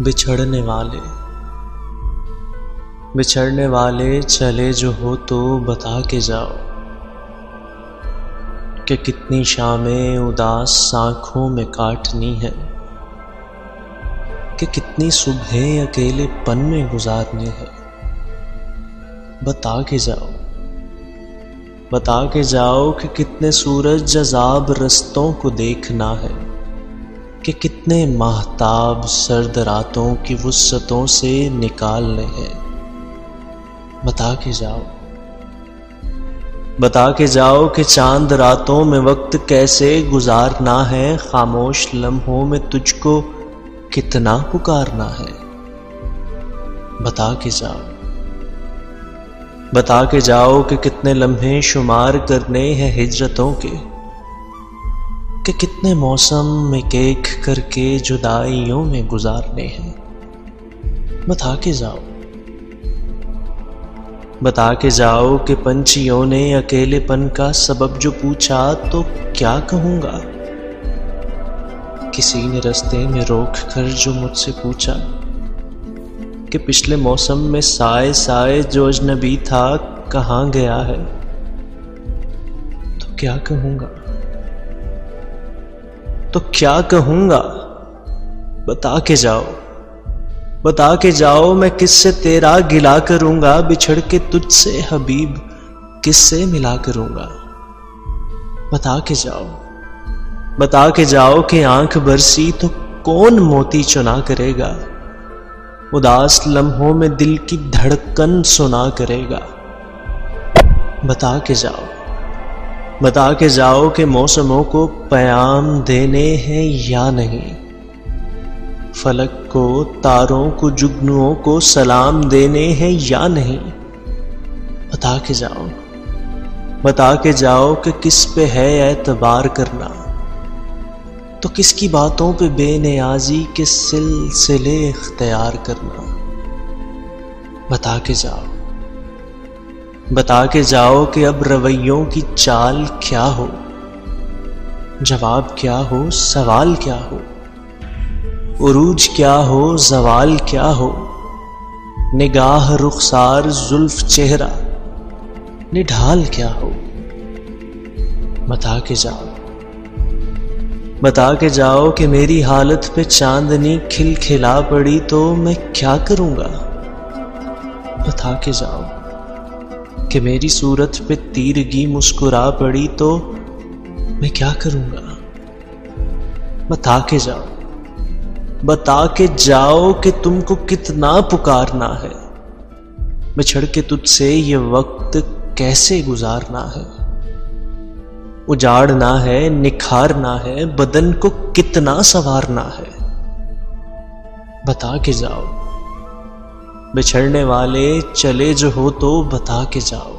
बिछड़ने वाले चले जो हो तो बता के जाओ कि कितनी शामें उदास आँखों में काटनी है, कि कितनी सुबह अकेलेपन में गुजारनी है। बता के जाओ कि कितने सूरज जज़ाब रस्तों को देखना है, कि कितने माहताब सर्द रातों की वुस्सतों से निकालने हैं। बता के जाओ कि चांद रातों में वक्त कैसे गुजारना है, खामोश लम्हों में तुझको कितना पुकारना है। बता के जाओ कि कितने लम्हे शुमार करने हैं हिजरतों के, कि कितने मौसम एक एक करके जुदाइयों में गुजारने हैं। बता के जाओ कि पंछियों ने अकेलेपन का सबब जो पूछा तो क्या कहूँगा। किसी ने रास्ते में रोक कर जो मुझसे पूछा कि पिछले मौसम में साए साए जो अजनबी था कहाँ गया है, तो क्या कहूँगा। बता के जाओ मैं किससे तेरा गिला करूँगा, बिछड़ के तुझसे हबीब किससे मिला करूँगा। बता के जाओ कि आंख बरसी तो कौन मोती चुना करेगा, उदास लम्हों में दिल की धड़कन सुना करेगा। बता के जाओ कि मौसमों को पैगाम देने हैं या नहीं, फलक को तारों को जुगनुओं को सलाम देने हैं या नहीं। बता के जाओ कि किस पे है एतबार करना, तो किसकी बातों पे बेनियाजी के सिलसिले इख्तियार करना। बता के जाओ कि अब रवैयों की चाल क्या हो, जवाब क्या हो, सवाल क्या हो, उरूज क्या हो, जवाल क्या हो, निगाह रुखसार जुल्फ चेहरा निढाल क्या हो। बता के जाओ कि मेरी हालत पे चांदनी खिलखिला पड़ी तो मैं क्या करूँगा। बता के जाओ कि मेरी सूरत पे तीरगी मुस्कुरा पड़ी तो मैं क्या करूँगा। बता के जाओ कि तुमको कितना पुकारना है, बिछड़ के तुझसे ये वक्त कैसे गुजारना है। उजाड़ना है, निखारना है, बदन को कितना संवारना है। बता के जाओ बिछड़ने वाले चले जो हो तो बता के जाओ।